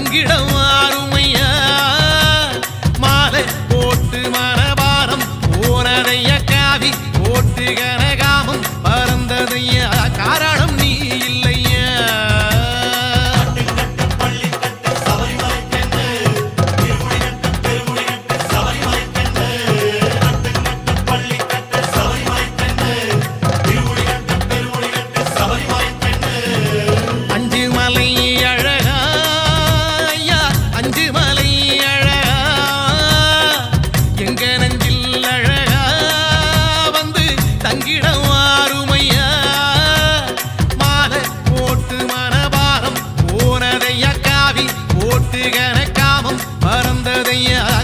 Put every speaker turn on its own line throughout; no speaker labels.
தங்கிடம் ஆறுமையா மாலை போட்டு மனபாரம் போனதைய காவி போட்டு கனகாமம் பறந்ததைய காரணம் நீ இல்லையா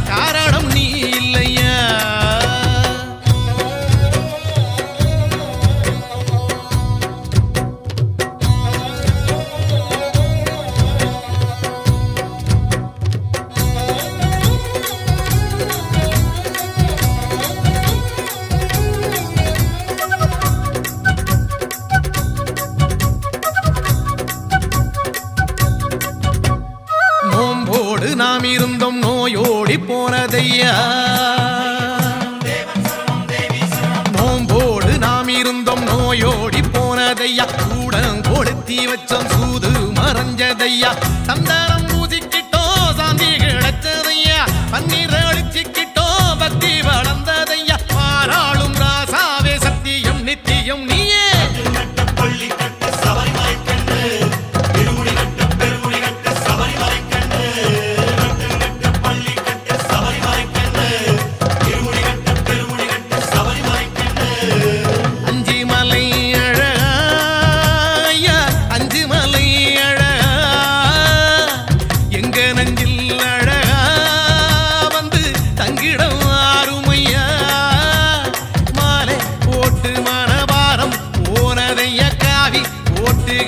காரணம் நீ இல்லையா நோம்போடு நாம் இருந்தோம் நோயோடி போனதையா நோம்போடு நாம் இருந்தோம் நோயோடி போனதையா கூடம் கொடுத்தி வச்சோம் சூது மறைஞ்சதையா சந்தனம் பூசிக்கிட்டோம் சாந்தி கிடைச்சதையா பன்னீர் அழிச்சிக்கிட்டோம் பக்தி வளர்ந்ததையா பாராளும் ராசாவே சத்தியம் நித்தியம் நீயே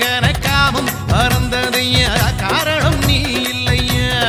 கனகாமம் பறந்ததைய காரணம் நீ இல்லையா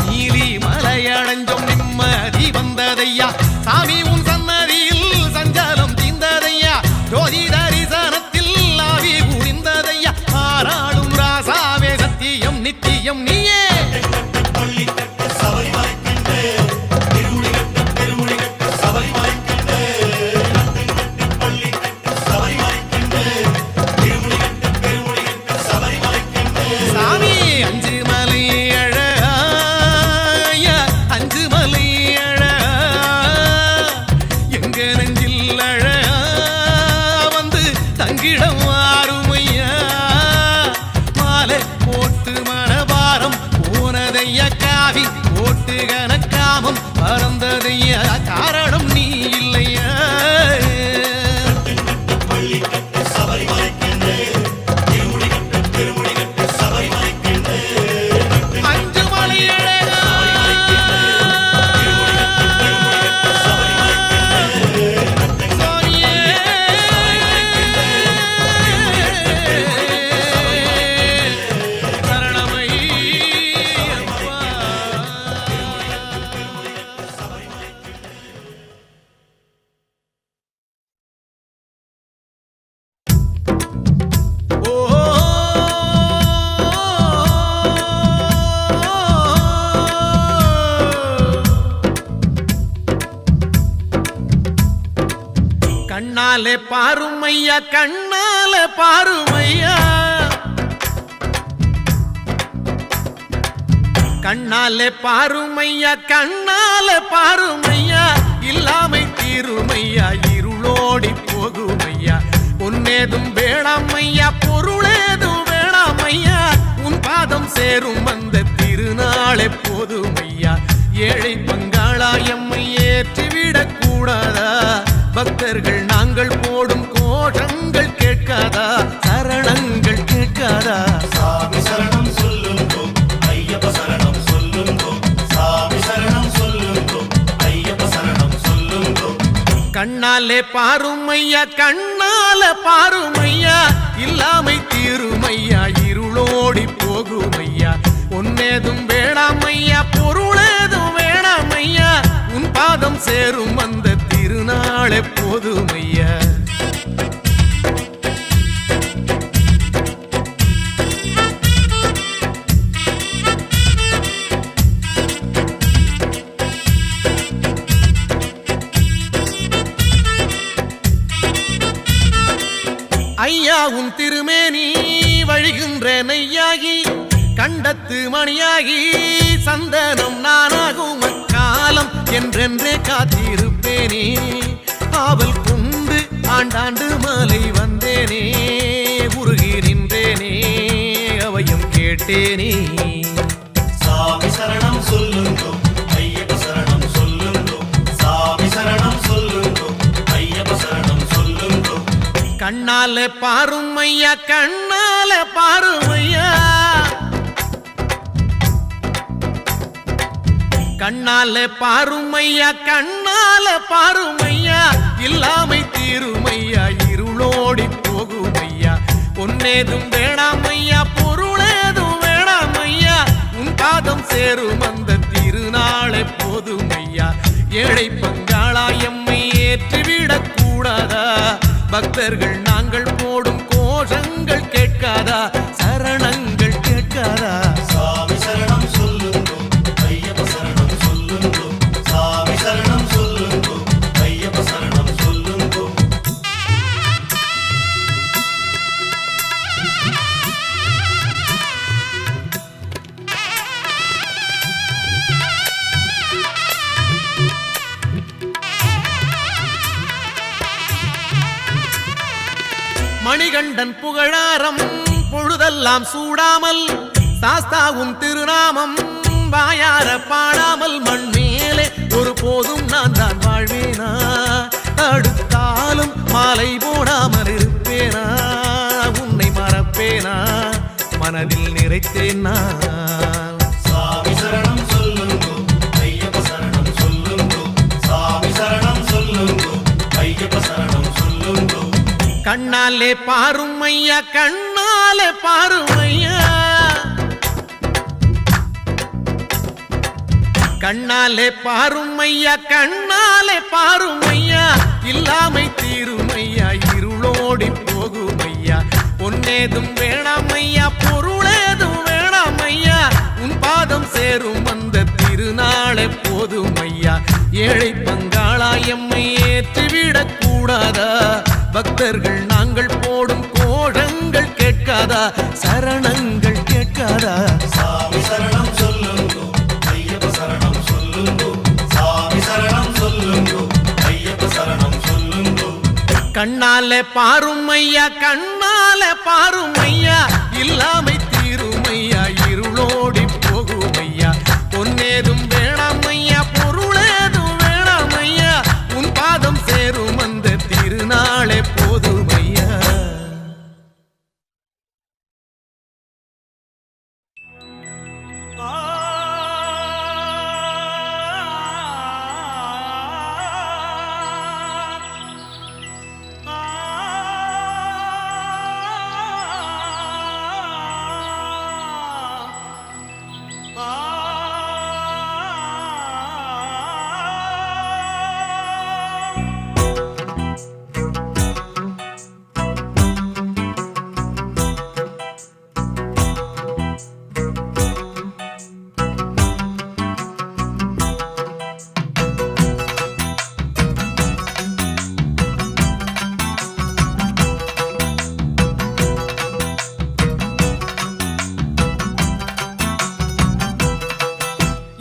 நீலி மலையடைஞ்சோம் நிம்மதி வந்ததையா சாமி உன் சன்னதியில் சஞ்சலம் தீர்ந்ததையா ஜோதி தரிசனத்தில் ஆவி புரிந்ததையா ஆராளும் ராசாவே சத்தியம் நித்தியம் நீயே தங்கிடம் ஆறுமையா மாலை போட்டு மனபாரம் போனதைய காவி போட்டு கனகாமம் பறந்ததைய காரணம் நீ இல்லையா கண்ணாலே பாருமையா கண்ணாலே பாருமையா கண்ணாலே பாருமையா கண்ணாலே பாருமையா இல்லாமை தீருமையா இருளோடி போகுமையா பொன்னேதும் வேணாமையா பொருளேதும் வேணாமையா உன் பாதம் சேரும் வந்த பக்தர்கள் நாங்கள் போடும் கோஷங்கள் கேட்காதா, சரணங்கள் கேட்காதா?
சாமி சரணம் சொல்லுங்கோ, ஐயப்ப சரணம் சொல்லுங்கோ, சாமி சரணம் சொல்லுங்கோ, ஐயப்ப சரணம் சொல்லுங்கோ.
கண்ணாலே பாருமையா, கண்ணால பாருமையா, இல்லாமை தீருமையா, இருளோடி போகுமையா. பொன்னேதும் வேணாமையா, பொருளேதும் வேணாமையா, உன் பாதம் சேரும் அந்த திருநாளே போதுமையா. ஐயா உன் திருமேனி வழிகின்ற நெய்யாகி, கண்டத்து மணியாகி, சந்தனம் நானாகும் அக்காலம் என்றென்றே காத்திருப்பேனே. ஆவல் கொண்டு ஆண்டாண்டு மாலை வந்தேனே, உருகி நின்றேனே, அவையும் கேட்டேனே.
சாமி சரணம் சொல்லுங்கோ, ஐயப்ப சரணம் சொல்லுங்கோ, சாமி சரணம் சொல்லுங்கோ, ஐயப்ப சரணம் சொல்லுங்கோ.
கண்ணால பாருமையா, கண்ணால பாருமையா, கண்ணால பாருமையா, கண்ணால பாருமையா, இல்லாமை தீருமையா, இருளோடி போகுமையா. பொன்னேதும் வேணாமையா, பொருளேதும் வேணாமையா, உன் பாதம் சேரும் அந்த திருநாளே போதுமையா. ஏழை பங்காளா எம்மை ஏற்றிவிடக் கூடாதா, பக்தர்கள் நாங்கள் போடும் கோஷங்கள் கேட்காதா, சரணங்கள் கேட்காதா?
சாமி சரணம் சொல்லுங்கோ, ஐயப்ப சரணம் சொல்லுங்கோ, சாமி சரணம் சொல்லுங்கோ, ஐயப்ப சரணம் சொல்லுங்கோ.
மணிகண்டன் புகழாரம் பொழுதெல்லாம் சூடாமல், சாஸ்தாவும் திருநாமம் வாயார பாடாமல், மண் மேலே ஒரு போதும் நான் தான் வாழ்வேனா, தடுத்தாலும் மாலை போடாமல் இருப்பேனா, உன்னை மறப்பேனா, மனதில் நிறைத்தேன் நான்.
சாமி சரணம் சொல்லுங்கோ, ஐயப்ப சரணம் சொல்லுங்கோ, சாமி சரணம் சொல்லுங்கோ, ஐயப்ப சரணம் சொல்லுங்கோ.
கண்ணாலே பாருமையா, கண்ணாலே பாருமையா, கண்ணாலே பாருமையா, கண்ணாலே பாருமையா, இல்லாமை தீருமையா, இருளோடி போகுமையா. பொன்னேதும் வேணாமையா, பொருளேதும் வேணாமையா, உன் பாதம் சேரும் அந்த திருநாளே போதுமையா. ஏழை பங்காளா எம்மை ஏற்றிவிடக் கூடாதா, பக்தர்கள் நாங்கள் போடும் கோஷங்கள் கேட்காதா, சரணங்கள் கேட்காதா?
சாமி சரணம் சொல்லுங்கோ, ஐயப்ப சரணம் சொல்லுங்கோ, சாமி சரணம் சொல்லுங்கோ, ஐயப்ப சரணம் சொல்லுங்கோ.
கண்ணால பாருமையா, கண்ணால பாருமையா, இல்லாமை தீருமையா, இருளோடி போகுமையா. பொன்னேதும் வேணாமையா, பொருளேதும் வேணாமையா, உன் பாதம் சேரும் அந்த திருநாளே போதுமையா.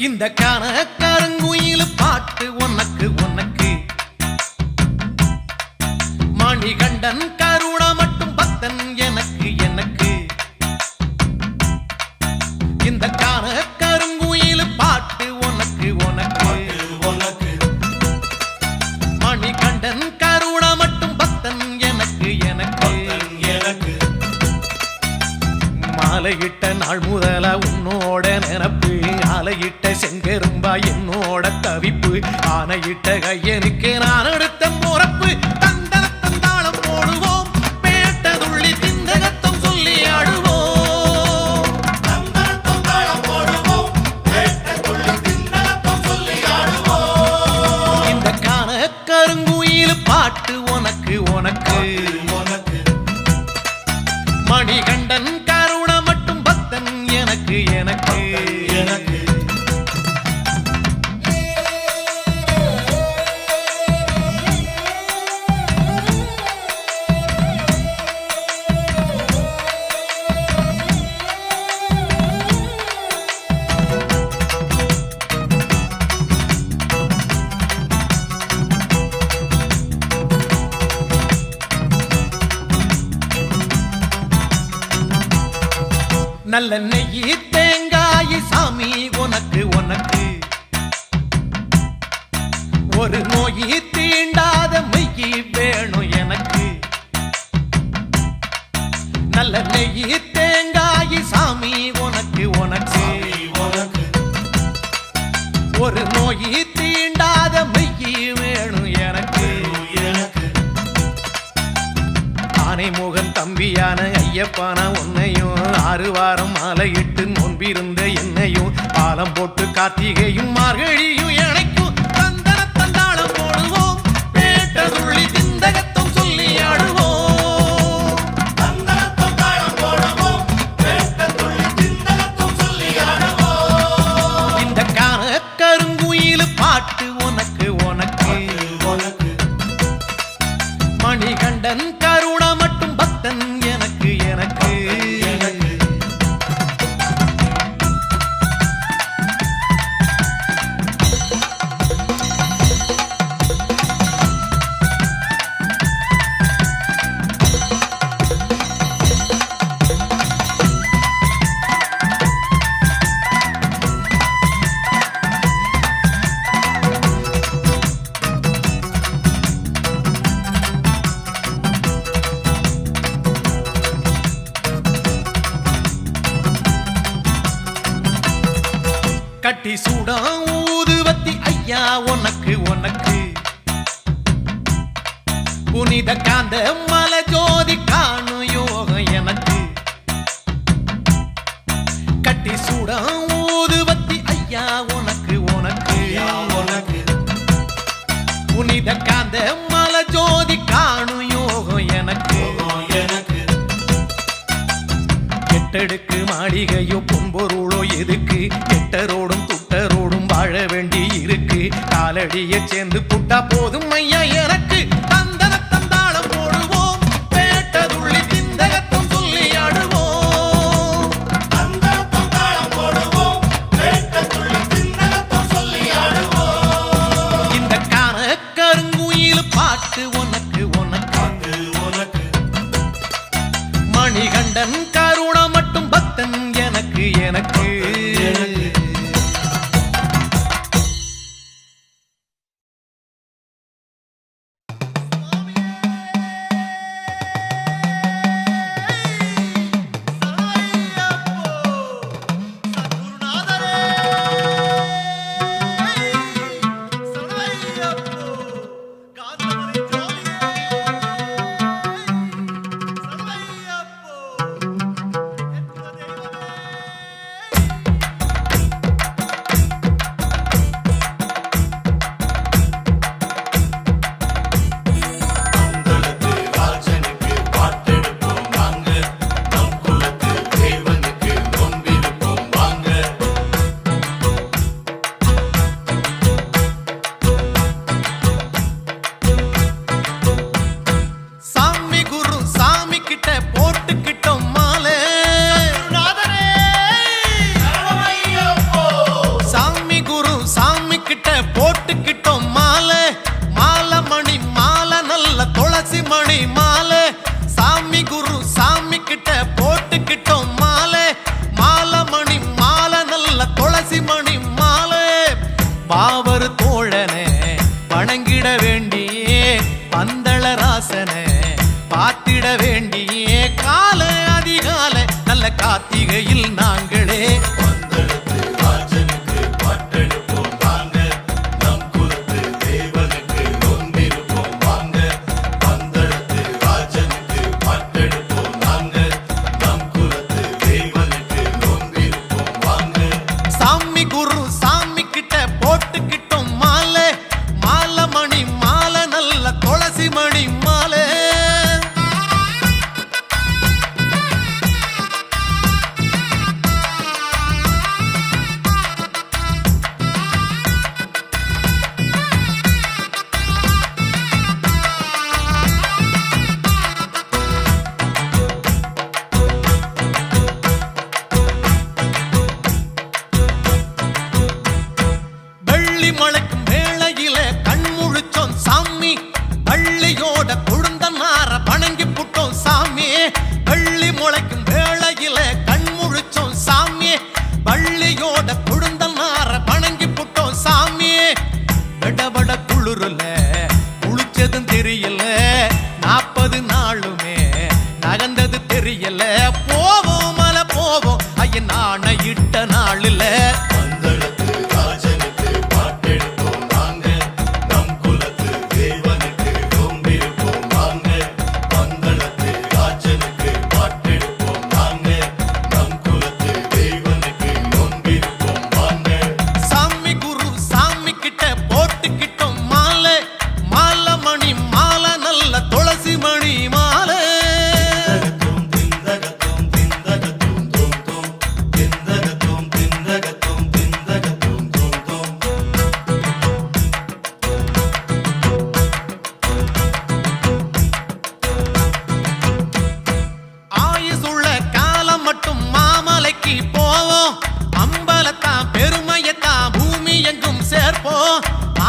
இந்த கனகருங்குயில் பாட்டு உனக்கு உனக்கு, மணிகண்டன் கருணா மட்டும் பக்தன் எனக்கு எனக்கு. இந்த கனகருங்குயில் பாட்டு உனக்கு உனக்கு,
உனக்கு
மணிகண்டன் உன்னோட நினப்பு அலையிட்ட செங்கரும்பா என்னோட தவிப்பு ஆனையிட்ட கையனுக்கு நான் எடுத்த முறப்பு தந்தாளம் போடுவோம் பேட்டதுள்ளி திந்தகத்தம் சொல்லி ஆடுவோம் இந்த காண கருங்குயில் பாட்டு உனக்கு உனக்கு மணிகண்டன் கருண மட்டும் பக்தன் எனக்கு எனக்கு எனக்கு நல்ல நெய்யி தேங்காய் சாமி உனக்கு உனக்கு ஒரு நோயி தீண்டாத மெய்யி வேணும் எனக்கு நல்ல நெய்யி தேங்காய் சாமி உனக்கு உனக்கு ஒரு நோயி தீண்டாத மெய்யி வேணும் எனக்கு ஆனை முகன் தம்பியான ஐயப்பான உன்னையும் 6 வாரம் மாலையிட்டு நோன்பிருந்த என்னையும் பாலம் போட்டு கார்த்திகையும் மார்கழியும் இணைக்கும் தந்தாளம் போடுவோம் பேட்டதுள்ளி திந்தகத்தம் சொல்லி ஆடுவோம் இந்த காண கருங்குயில் பாட்டு உனக்கு உனக்கு மணிகண்டன் கருண மட்டும் பக்தன் எனக்கு எனக்கு கட்டி சூடா ஊதுவத்தி ஐயா உனக்கு உனக்கு புனித காந்த மல ஜோதி காணும் யோகம் எனக்கு கட்டி சூடா ஊதுவத்தி ஐயா உனக்கு உனக்கு புனித காந்த மல ஜோதி காணும் யோகம் எனக்கு எட்டடுக்கு மாளிகையோ பொன்பொருளோ எதுக்கு எட்டரோடும் துட்டரோடும் வாழ வேண்டி இருக்கு காலடியை சேர்ந்து புட்டா போதும் ஐயா எனக்கு தந்தாளம் போடுவோம் பேட்டதுள்ளி திந்தகத்தம் சொல்லி ஆடுவோம் இந்த காண கருங்குயில் பாட்டு உனக்கு உனக்கு மணிகண்டன் கருண மட்டும் பக்தன் எனக்கு எனக்கு பாவர் தோழனே வணங்கிட வேண்டியே பந்தள ராசனே பார்த்திட வேண்டியே கால அதிகாலை நல்ல கார்த்திகையில் நாங்களே ஆணையிட்ட நாளில்
பந்தளத்து ராஜனுக்கு பாட்டெடுப்போம் வாங்க நம் குலத்து தேவனுக்கு நோம்பிருப்போம் வாங்க பந்தளத்து ராஜனுக்கு பாட்டெடுப்போம் வாங்க நம் குலத்து தேவனுக்கு நோம்பிருப்போம் வாங்க
சாமி குரு சாமி கிட்ட போட்டுக்கிட்டோம் மாலை மாலை மணி மாலை நல்ல துளசி மணி மாலை
திந்தகத்தோம் திந்தகத்தோம் தோம் தோம் திந்தகத்தோம் திந்தகத்தோம் திந்தகத்தோம் தோம் தோம்
ஆயுசுள்ள காலம் மட்டும் மாமலைக்கு போவோம் அம்பலத்தான் பெருமையத்தான் பூமி எங்கும் சேர்ப்போம்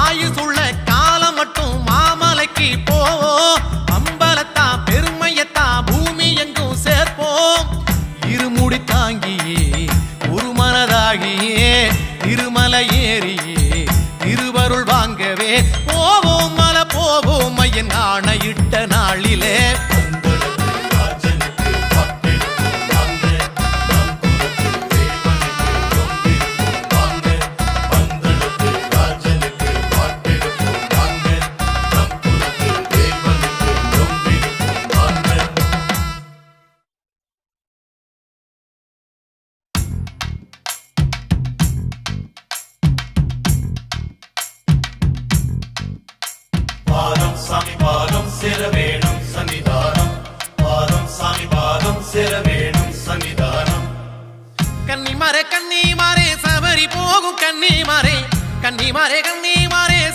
ஆயுசுள்ள காலம் மட்டும் மாமலைக்கு போவோம் அம்பலத்தான் பெருமையத்தான் பூமி எங்கும் சேர்ப்போம் இருமுடி தாங்கியே ஒரு மனதாகியே திருமலை ஏறியே திருவருள் வாங்கவே போவோம் மலை போவோம் ஐயன் ஆணையிட்ட நாளிலே
பந்தளத்து ராஜனுக்கு பாட்டெடுப்போம் வாங்க நம் குலத்து தேவனுக்கு நோம்பிருப்போம் வாங்க பந்தளத்து ராஜனுக்கு பாட்டெடுப்போம் வாங்க நம் குலத்து தேவனுக்கு நோம்பிருப்போம் வாங்க பாதம் சாமி பாதம் சேர வேணும் சன்னிதானம் பாதம் சாமி பாதம் சேர வேணும் சன்னிதானம்
கன்னிமாரே சபரி போகும் கன்னிமாரே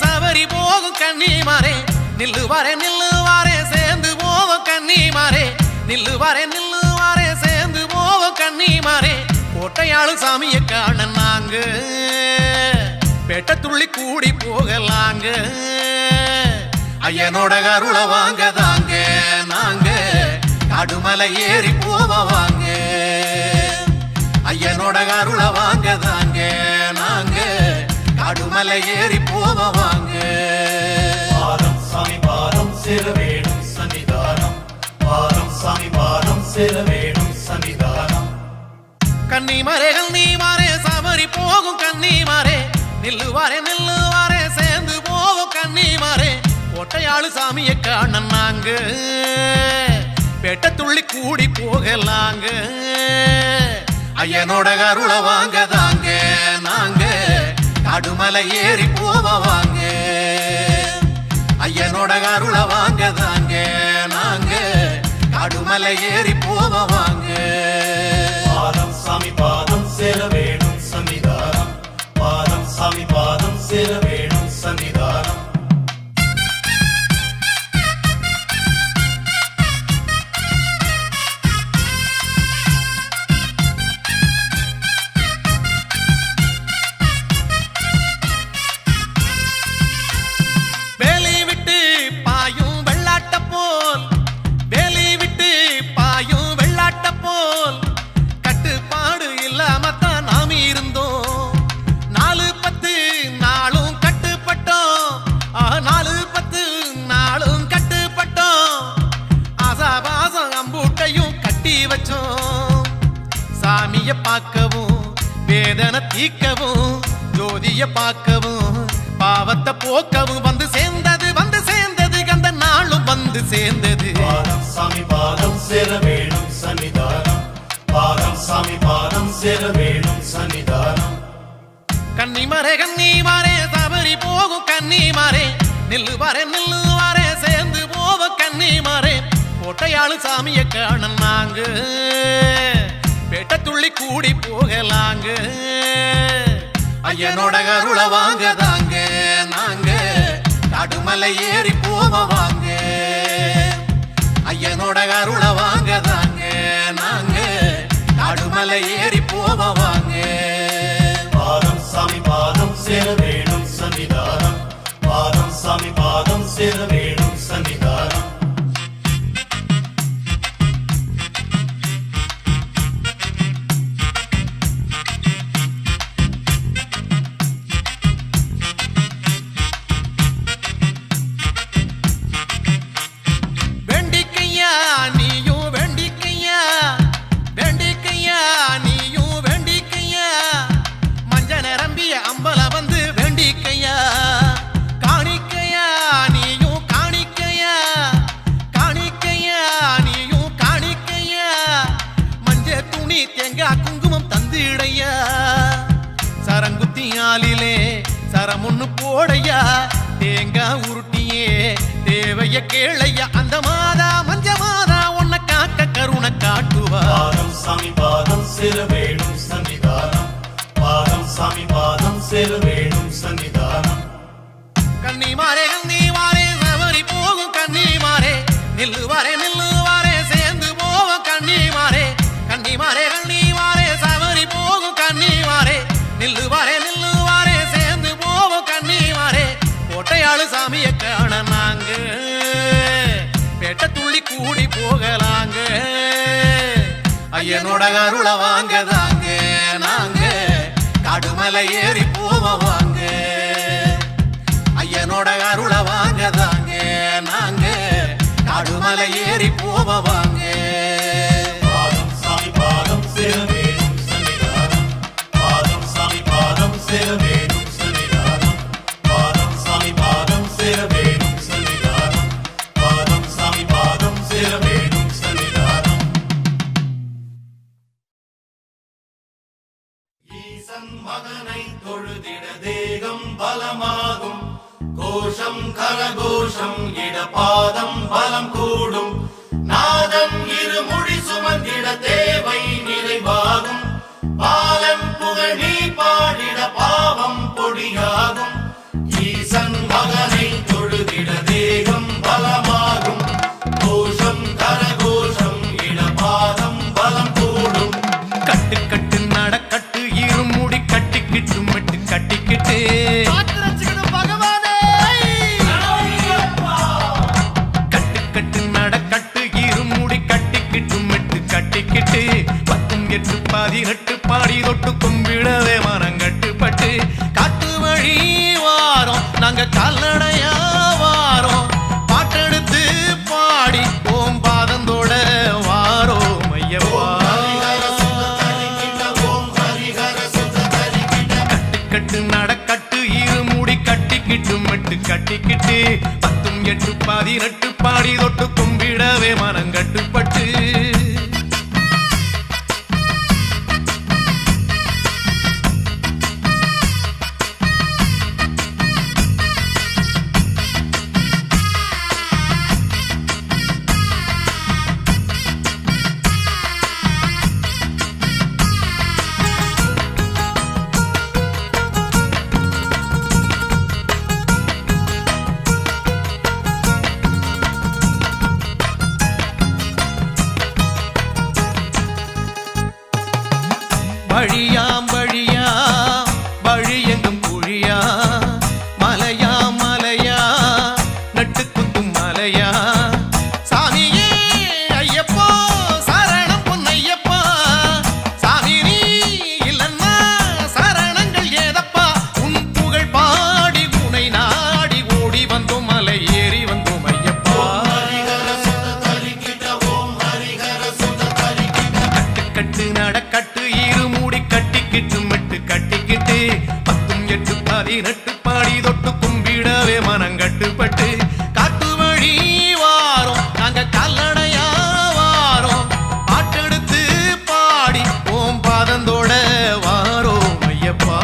சபரி போகும் கன்னிமாரே நில்லுவாரே சேர்ந்து போவோம் கன்னிமாரே நில்லுவாரே சேர்ந்து போவோம் கன்னிமாரே கோட்டையாளு சாமியை காண நாங்க பெட்ட துள்ளி கூடி போகலாங்க ஐயனோட கருளை வாங்க தாங்க நாங்க கடுமலை ஏறி போவாங்க ஐயனோட கருளை வாங்க தாங்க நாங்க கடுமலை ஏறி போவாங்க
பாதம் சாமி பாதம் சேர வேணும் சன்னிதானம் பாதம் சாமி பாதம் சேர வேணும் சன்னிதானம்
கன்னிமாரே சபரி போகும் கன்னிமாரே நில்லுவாரே சேர்ந்து போவோம் கன்னிமாரே கோட்டையாளு சாமியை காண நாங்க பெட்ட துள்ளி கூடி போகலாங்க ஐயனோட கருளை வாங்க தாங்க நாங்க கடுமலை ஏறி போவாங்க ஐயனோட கருளை வாங்க தாங்க நாங்க கடுமலை ஏறி போவாங்க
பாதம் சாமி பாதம் சேர வேணும் சன்னிதானம் பாதம் சாமி பாதம் சேர வேணும் சன்னிதானம்
வேலி விட்டு பாயும் வெள்ளாட்ட போல் வேலி விட்டு பாயும் வெள்ளாட்ட போல் கட்டுப்பாடு இல்லாமத்தான் நாம் இருந்தோம் 4-10 நாளும் கட்டுப்பட்டோம் 4-10 நாளும் கட்டுப்பட்டோம் ஆசாபாசம் அம்பூட்டையும் கட்டி வச்சோம் சாமிய பார்க்கவும் வேதனை தீக்கவும் ஜோதிய பார்க்கவும் பாவத்தை போக்கவும் வந்து சேர்ந்தது கந்த நாளும் வந்து சேர்ந்தது
பாதம் சாமி பாதம் சேர வேணும் சன்னிதானம் பாதம் சாமி பாதம் சேர வேணும் சன்னிதானம்
கன்னிமாரே சபரி போகும் கன்னிமாரே நில்லுவாரே சேர்ந்து போவோம் கன்னிமாரே கோட்டையாளு சாமியை காண நாங்க பெட்ட துள்ளி கூடி போகலாங்க ஐயனோட கருளை வாங்க தாங்க நாங்க கடுமலை ஏறி போவாங்க ஐயனோட கருளை வாங்க தாங்க நாங்க கடுமலை ஏறி போவாங்க
பாதம் சாமி பாதம் சேர வேணும் சன்னிதானம் பாதம் சாமி பாதம் சேர வேணும் சன்னிதானம்
வேண்டிக்கையா நீயும் வேண்டிக்கையா நீயும் வேண்டிக்கையா மரங்குத்தியாலிலே சரமுன்னு போடையா தேங்காய் உருட்டியே தேவைய கேளையா அந்த மாதா மஞ்ச மாதா உன்னை காக்க கருணை காட்டுவா
பாதம் சாமி பாதம் சேர வேணும் சன்னிதானம் பாதம் சாமி பாதம் சேர வேணும் சன்னிதானம்
கன்னிமாரே சவரி போகும் கன்னிமாரே நில்லுவாரே சேர்ந்து போவோம் கன்னிமாரே சவரி போகும் கன்னிமாரே நில்லுவாரே சேர்ந்து போவோம் கன்னிமாரே கோட்டையாளு சாமியை காண நாங்க பேட்ட துள்ளி கூடி போகலாங்க ஐயனோட அருள வாங்கதாங்க நாங்க காடுமலை ஏறி போவோம் வாங்க ஐயனோட அருள வாங்கதாங்க நாங்க காடுமலை ஏறி போவோம் வாங்க
பாதம் சாமி பாதம் சேர வேணும் சன்னிதானம் பாதம் சாமி பாதம் சேர வேணும் சன்னிதானம் பாதம் சாமி பாதம் சேர வேணும் சன்னிதானம் பாதம் சாமி பாதம் சேர வேணும் சன்னிதானம் ஈசன் மகனை தொழுதிட தேகம் பலமாகும் கோஷம் கரகோஷம் இடபாதம் பலம் கூடும் நாதன் இருமுடி சுமந்திட தேவை நிறைவாகும் பாலன் புகழ் நீ பாடிட பாவம் பொடியாகும் ஈசன் மகனை தொழுதிட தேகம் பலமாகும் கோஷம் கரகோஷம் இடபாதம் பலம் கூடும்
கட்டு கட்டு நடக்கட்டு இருமுடி கட்டிக்கிட்டு மட்டு கட்டிக்கிட்டு கட்டு கட்டு நடக்கட்டு இருமுடி கட்டிக்கிட்டு மட்டு கட்டிக்கிட்டு 18 18 பாடி தொட்டு கும்பிடவே மரங்கட்டுப்பட்டு காட்டு வழி வாரோம் நாங்க கால்நடையா வாரோம் பாட்டெடுத்து பாடி ஓம் பாதந்தோட வாரோம் ஐயப்பா கட்டு நடக்கட்டு இருமுடி கட்டிக்கிட்டு மட்டு கட்டிக்கிட்டு 18 18 பாடி தொட்டு கும்பிடவே மனங்கட்டுப்பட்டு வழியாம் வழி எங்கும் குழியா மலையா நட்டு குத்தும் மலையா சாமியே ஐயப்பா சரணம் பொன்னையப்பா சாமி நீ இல்லன்னா சரணங்கள் ஏதப்பா உன் புகழ் பாடி உனை நாடி ஓடி வந்தோம் மலை ஏறி வந்தோம் ஐயப்பா கட்டு நடக்கட்டு இருமுடி கட்டிக்கிட்டு மட்டு கட்டிக்கிட்டு 18 18 பாடி தொட்டு கும்பிடவே மனங்கட்டுப்பட்டு காட்டு வழி வாரோம் நாங்க கால்நடையா வாரோம் பாட்டெடுத்து பாடி ஓம் பாதந்தோட வாரோம் ஐயப்பா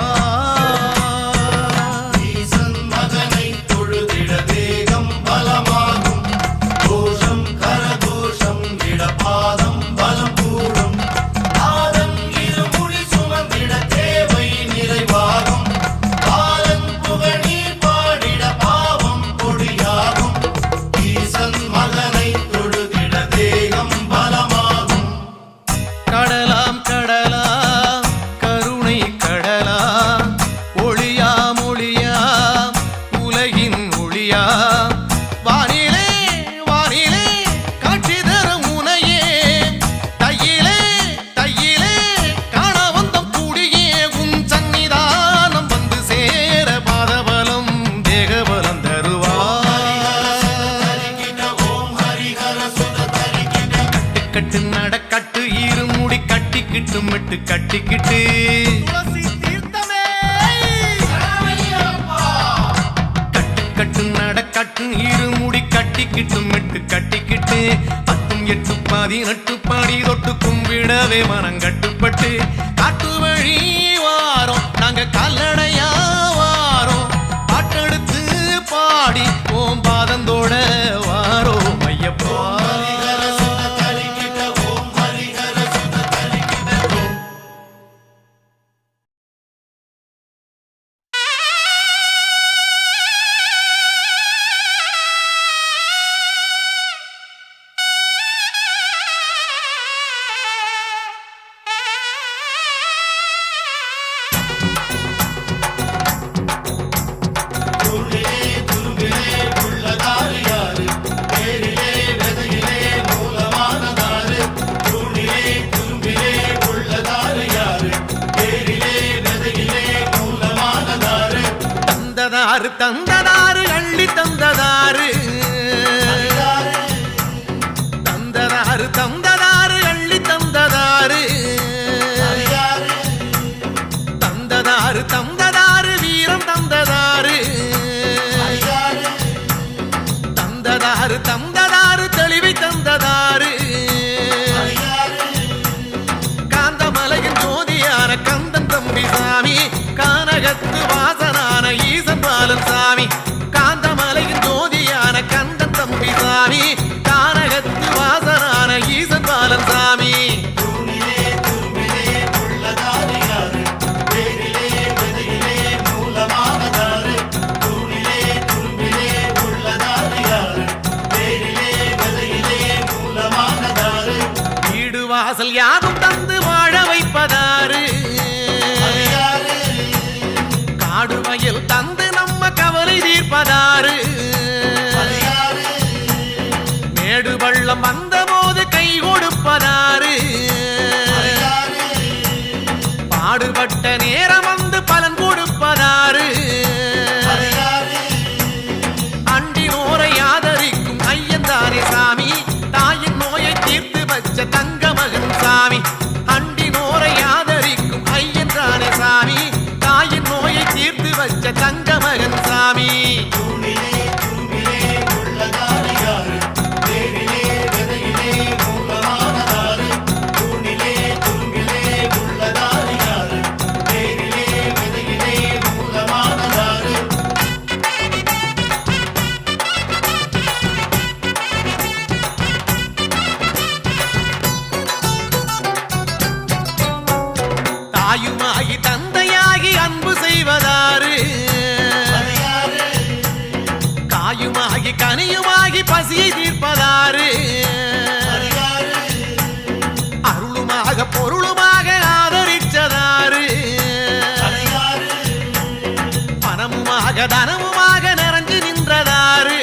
ஈசன் மகனை தொழுதிட தேகம் பலமாகும் கோஷம் கரகோஷம் இடபாதம் பலம் கூடும் நாதன் இருமுடி சுமந்திட தேவை நிறைவாகும் பாலன் புகழ் நீ பாடிட பாவம் பொடியாகும் ஈசன் மகனை தொழுதிட தேகம் பலமாகும்
கடலாம் கருணை கடலா ஒளியாம் உலகின் ஒளியா வானிலே காட்சி தரும் உனையே தையிலே காண வந்தம் கூடியே உன் சன்னிதானம் வந்து சேர பாதபலம் தேகபலம்
ஓம் ஹரிஹர சுத தரிக்கிட
கட்டு நடக்கட்டு இருமுடி கட்டிக்கிட்டு மட்டு கட்டிக்கிட்டு கட்டு நடக்கட்டு இருமுடி கட்டிக்கிட்டு மட்டு கட்டிக்கிட்டு 18 18 பாடி தொட்டு கும்பிடவே மனங்கட்டுப்பட்டு காட்டு வழி வாரோம் நாங்க கால தந்ததாரு அள்ளி தந்ததாரு தந்ததாரு தந்ததாரு அள்ளி தந்ததாரு தந்ததாரு தந்ததாரு வீரம் தந்ததாரு தந்ததாரு தந்ததாரு தெளிவை தந்ததாரு காந்தமலையின் ஜோதியான கந்தன் தம்பி சாமி கானகத்து வாசனான ஈசன் பாலன் சாமி காந்தமலையின் ஜோதியான கந்தன் தம்பி சாமி கானகத்து வாசனான ஈசன் பாலன் சாமி வாசல் யாரும் தந்து வாழ வைப்பதாரு காடு வயல் தந்து நம்ம கவலை தீர்ப்பதாரு மேடு பள்ளம் வந்த போது கை கொடுப்பதாரு பாடுபட்ட நேரம் வந்து பலன் கொடுப்பதாரு அண்டினோரை ஆதரிக்கும் ஐயன்தானே சாமி தாயின் நோயை தீர்த்து வச்ச தங்க மகன் சாமி அண்டினோரை ஆதரிக்கும் ஐயன்தானே சாமி தாயின் நோயை தீர்த்து வச்ச தங்க மகன் சாமி தாயுமாகி தந்தையாகி அன்பு செய்வதாரு காயுமாகி கனியுமாகி பசியை தீர்ப்பதாரு அருளுமாக பொருளுமாக ஆதரிச்சதாரு பணமுமாக தனமுமாக நிறைஞ்சு நின்றதாரு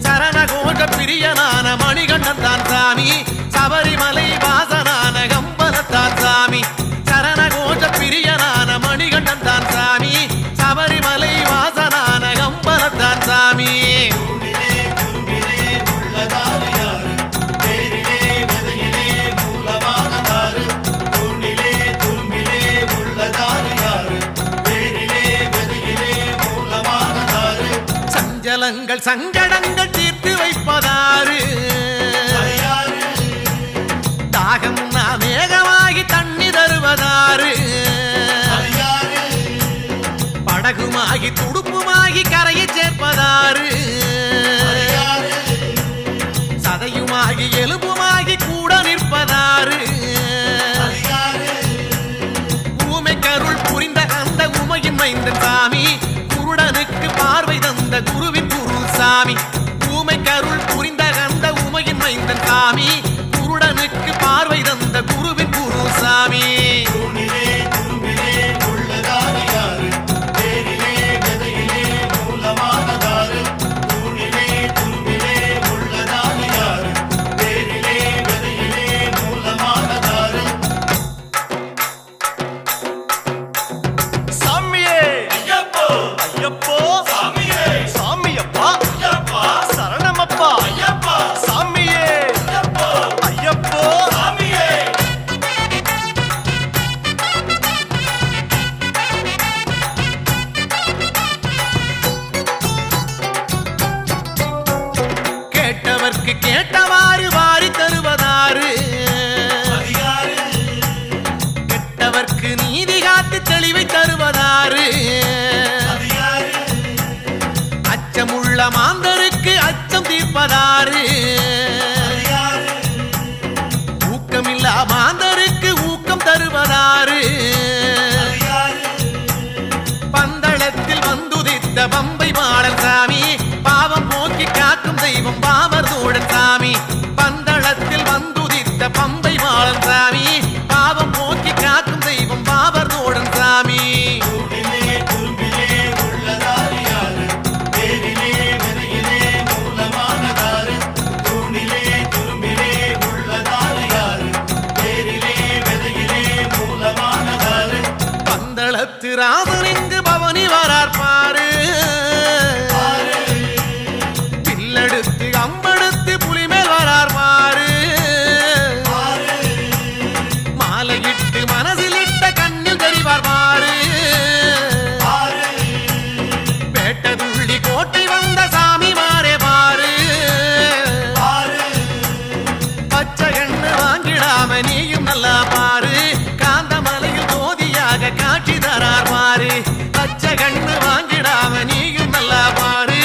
சரணகோஷ பிரியனான மணிகண்டன் தான் சாமி சபரிமலை வாசனான கம்பனத்தான் சாமி சரணகோஷ பிரியனான மணிகண்டன் தான் சாமி சபரிமலை வாசனான கம்பனத்தான் சாமி சஞ்சலங்கள் சங்கடங்கள் தீர்த்து வைப்பதாரு தாகம் மேகமாகி தண்ணி தருவதாரு படகுமாகி துடுப்புமாகி கரையை சேர்ப்பதாரு சதையுமாகி எலும்புமாகி கூட நிற்பதாரு ஊமை கருள் புரிந்த அந்த உமையின் மைந்தன் சாமி குருடனுக்கு பார்வை தந்த குருவின் குரு சாமி ஊமை கருள் புரிந்த அந்த உமையின் மைந்தன் சாமி குருடனுக்கு பார்வை தந்த குருவின் குரு சாமி கேட்டவாறு வாரி தருவதாரு கெட்டவர்க்கு நீதி காத்து தெளிவை தருவதாரு அச்சமுள்ள மாந்தருக்கு அச்சம் தீர்ப்பதாரு ஊக்கமில்லா மாந்தருக்கு ஊக்கம் தருவதாரு பந்தளத்தில் வந்துதித்த பம்பை மாடல் சாமி பாவம் போக்கி காக்கும் தெய்வம் பாவர் தோழன் சாமி பந்தளத்தில் வந்துதித்த பம்பை மாடல் சாமி பாவம் போக்கி காக்கும் தெய்வம் பாவர் தோழன் சாமி பந்தளத்து ராமன் இங்கு உனக்கு மனசில் இட்ட கண்ணில் தெரிவார் பாரு பேட்டதுள்ளி கோட்டை வந்த சாமி மாறே பாரு பச்சை கண்ணு வாங்கிடாம நீயும் நல்லா பாரு காந்தமலையில் ஜோதியாக காட்சி தரார் பாரு பச்சை கண்ணு வாங்கிடாம நீயும் நல்லா பாரு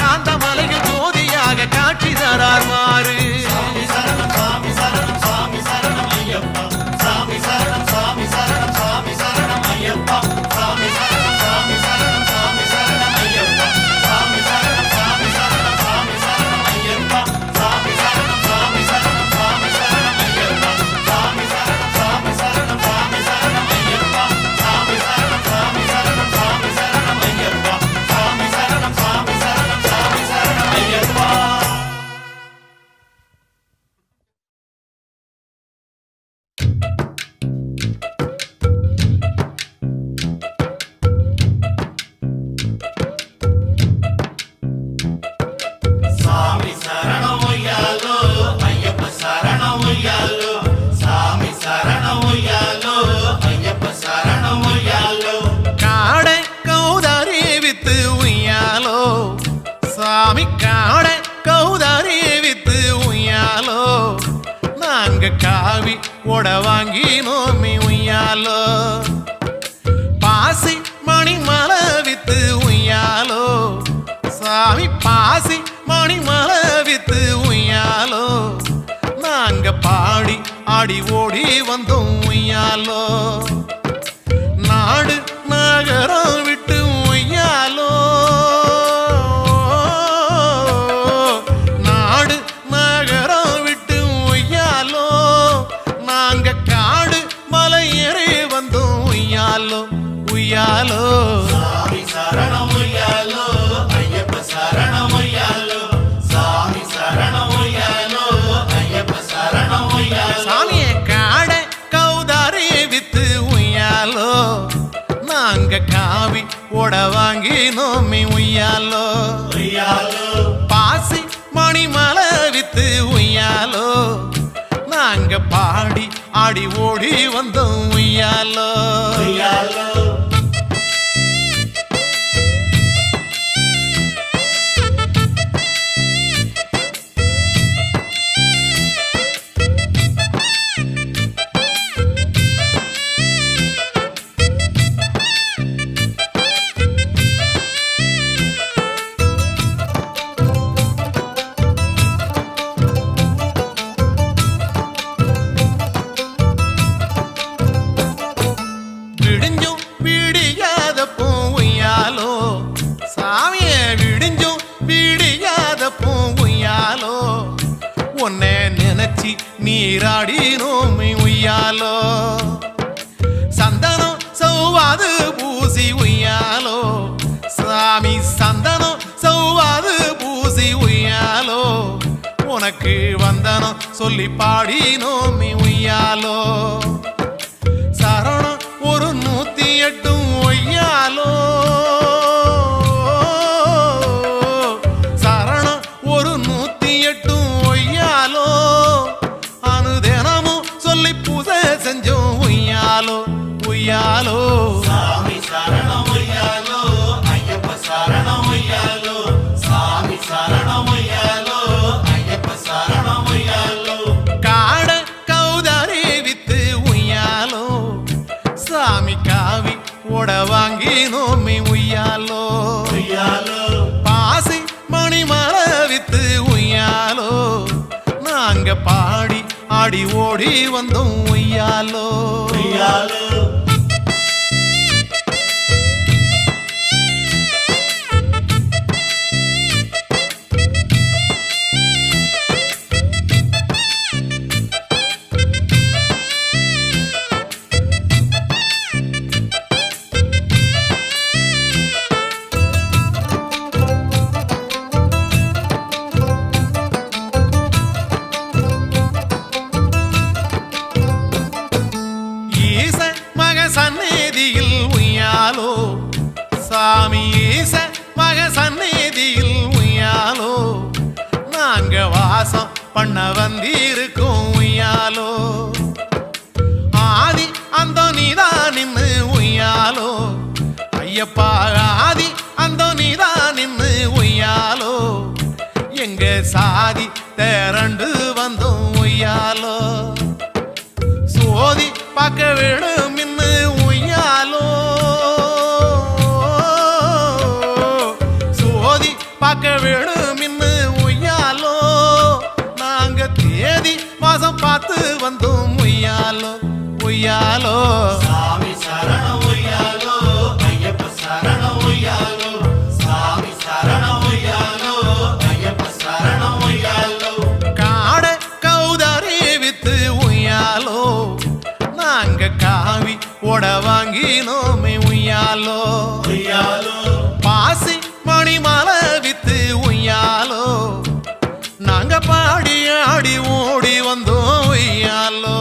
காந்தமலையில் ஜோதியாக காட்சி தரார் பாரு
சாமி சரணம் சாமி சரணம் சாமி சரணம் ஐயப்பா சாமி சரணம் சாமி சரணம் சாமி சரணம் ஐயப்பா சாமி சரணம் சாமி சரணம் சாமி சரணம் ஐயப்பா சாமி சரணம் சாமி சரணம் சாமி சரணம் ஐயப்பா சாமி சரணம் சாமி சரணம் சாமி சரணம் ஐயப்பா சாமி சரணம் சாமி சரணம் சாமி சரணம் ஐயப்பா சாமி சரணம் சாமி சரணம் சாமி சரணம் ஐயப்பா சாமி சரணம் சாமி சரணம் சாமி சரணம் ஐயப்பா சாமி சரணம் ஒய்யாலோ ஐயப்ப சரணம் ஒய்யாலோ சாமி சரணம் ஒய்யாலோ ஐயப்ப சரணம் ஒய்யாலோ
காடை கௌதாரி வித்து உய்யாலோ சாமி காடை கௌதாரி வித்து உய்யாலோ நாங்க காவி உட வாங்கி நோமி உய்யாலோ பாசி மணி மலை வித்து உய்யாலோ சாமி பாசி மணி மலை வித்து உய்யாலோ நாங்க பாடி ஆடி ஓடி வந்தோம் உய்யாலோ நாடு நகரம் விட்டு உய்யாலோ நாடு நகரம் விட்டு உய்யாலோ நாங்க காடு மலை ஏறி வந்தோம் உய்யாலோ உய்யாலோ
சாமி சரணம் ஒய்யாலோ ஐயப்ப சரணம் ஒய்யாலோ சாமி சரணம் ஒய்யாலோ ஐயப்ப சரணம் ஒய்யாலோ
சாமிய காடை கௌதாரி வித்து உய்யாலோ நாங்க காவி உட வாங்கி நோமி உய்யாலோ
ஒய்யாலோ
பாசி மணி மலை வித்து உய்யாலோ நாங்க பாடி ஆடி ஓடி வந்தோம் உய்யாலோ
ஒய்யாலோ
விடிஞ்சும் விடியாத பூவையாலோ சாமிய விடிஞ்சும் விடியாத பூவையாலோ உன்னை நினைச்சி நீராடி நோமி உய்யாலோ சந்தனம் சௌவாது பூசி உய்யாலோ சாமி சந்தனம் சௌவாது பூசி உய்யாலோ உனக்கு வந்தனம் சொல்லி பாடி நோமி உய்யாலோ சரணம் ஒரு 108 ஒய்யாலோ சரணம் ஒரு 108 ஒய்யாலோ அனுதினமும் சொல்லி பூசை செஞ்சோம் உய்யாலோ உய்யாலோ
சாமி சரணம் ஒய்யாலோ ஐயப்ப சரணம் ஒய்யாலோ சாமி சரணம் ஒய்யாலோ ஐயப்ப சரணம் ஒய்யாலோ
காட கௌதாரி வித்து உய்யாலோ சாமி காவி உட வாங்கி நோமி உய்யாலோ
ஒய்யாலோ
பாசி மணி மலை வித்து உய்யாலோ நாங்க பாடி ஆடி ஓடி வந்தோம் உய்யாலோ
ஒய்யாலோ
சந்நிதியில் உய்யாலோ சாமி ஈச மக சந்நிதியில் உய்யாலோ நாங்க வாசம் பண்ண வந்திருக்கோம் உய்யாலோ ஆதி அந்த ஐயப்பா ஆதி அந்த நீதான் நின்று ஒய்யாலோ எங்க சாதி திரண்டு வந்தோம் ஒய்யாலோ சோதி பார்க்க வேணும் இன்னு ஒய்யாலோ சோதி பார்க்க வேணும் இன்னு ஒய்யாலோ நாங்க தேதி மாசம் பார்த்து வந்தோம் ஒய்யாலோ ஒய்யாலோ
சாமி சரணம் ஒய்யாலோ ஐயப்ப சரணம் ஒய்யாலோ சாமி சரணம் ஒய்யாலோ ஐயப்ப சரணம் ஒய்யாலோ
காட கௌதாரி வித்து உய்யாலோ நாங்க காவி ஓட வாங்கினோமே உய்யாலோ
ஒய்யாலோ
பாசி மணிமாலை வித்து உய்யாலோ நாங்க பாடி ஆடி ஓடி வந்தோம் உய்யாலோ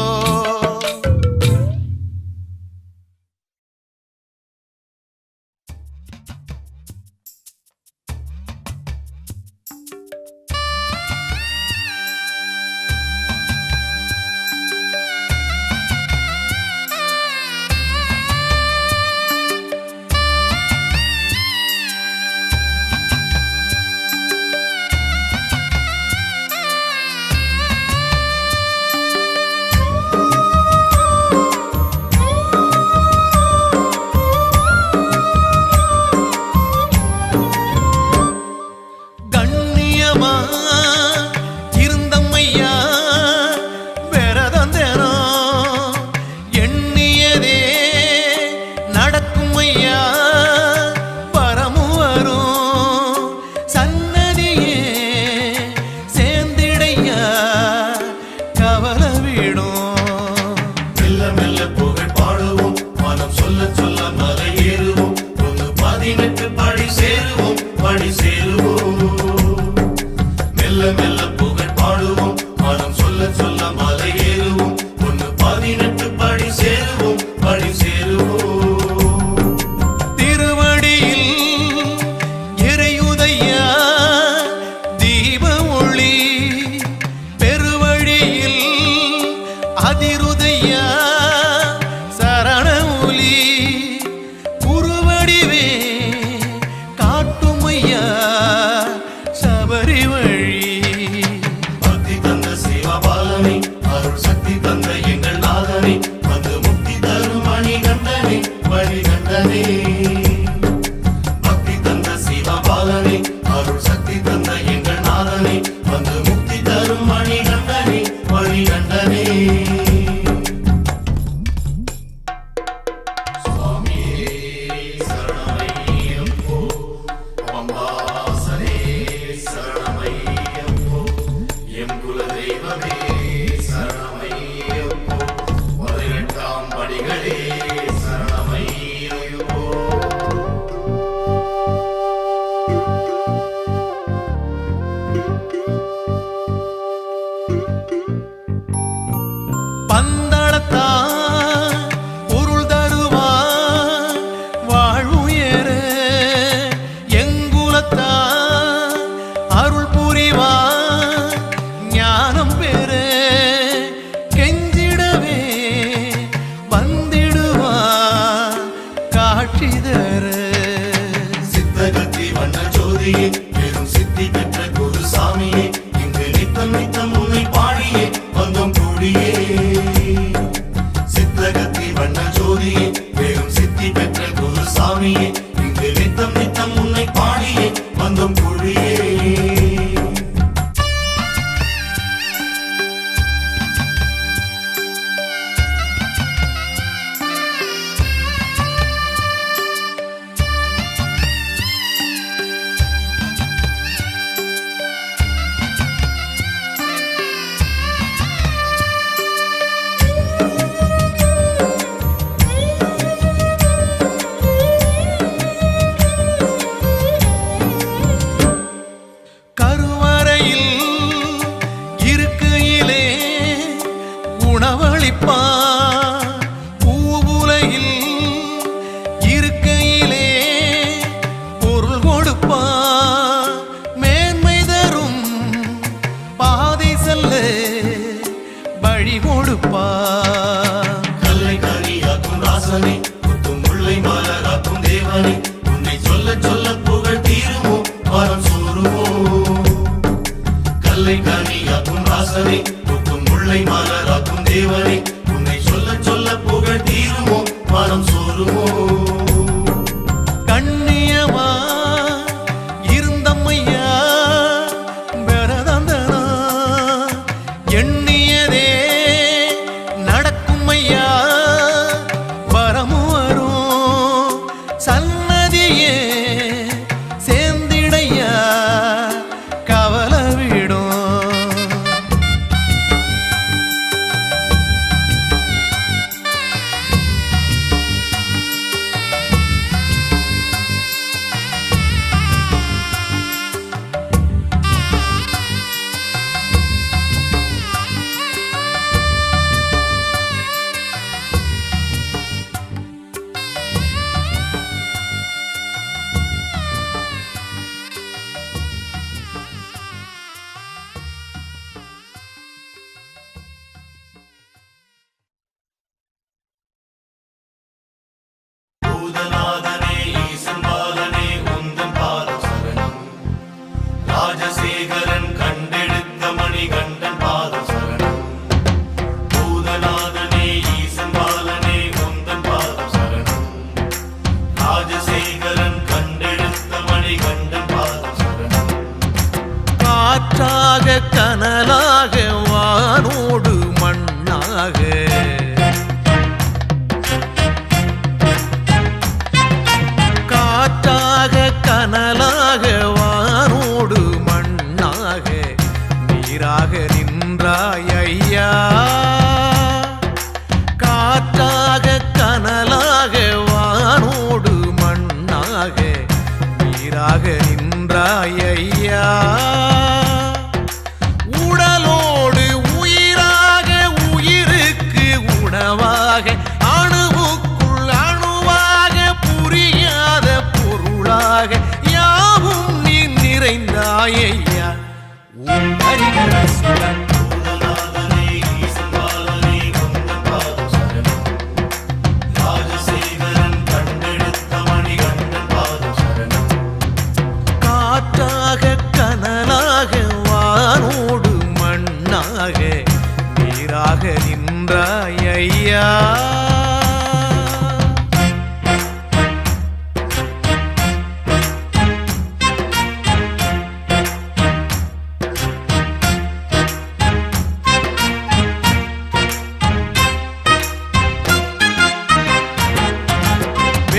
கல்லை கனியாக்கும் ராசனே, முத்தும் முல்லை மலராக்கும் தேவனே,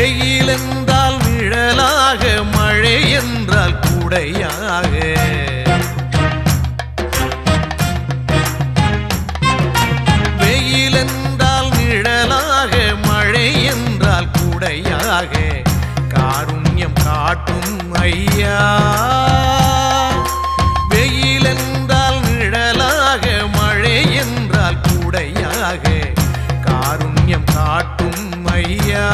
வெயில் என்றால் நிழலாக மழை என்றால் குடையாக வெயில் என்றால் நிழலாக மழை என்றால் குடையாக காருண்யம் காட்டும் ஐயா வெயில் என்றால் நிழலாக மழை என்றால் குடையாக காருண்யம் காட்டும் ஐயா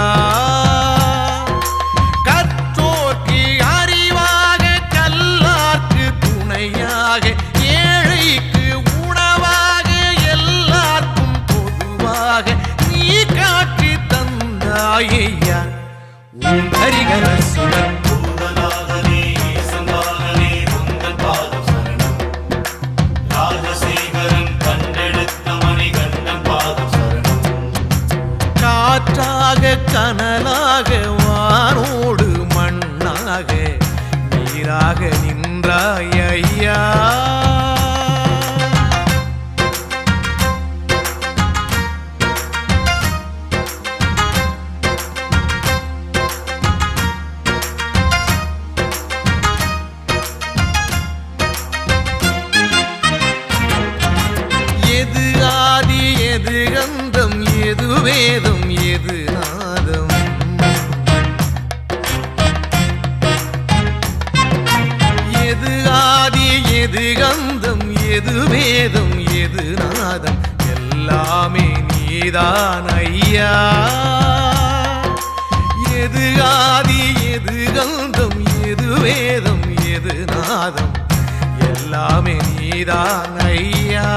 கற்றோர்க்கு அறிவாக கல்லார்க்கு துணையாக ஏழைக்கு உணவாக எல்லாருக்கும் பொதுவாக நீ காட்டி தந்தாயையா உன் ஹரிகர சுடர்
பூதநாதனே ஈசனாகனே உந்தன் பாதம் சரணம் ராஜசேகரன் கண்டெடுத்த மணிகண்டன் பாதம் சரணம்
காற்றாக கனலாக வானோடு மண்ணாக நீராக நின்றாய் ஐயா எது ஆதி எது கந்தம் எது வேதம் எது நாதம் எது ஆதி எது கந்தம் எது வேதம் எது நாதம் எல்லாமே நீதான் ஐயா எது ஆதி எது கந்தம் எது வேதம் எது நாதம் எல்லாமே நீதான் ஐயா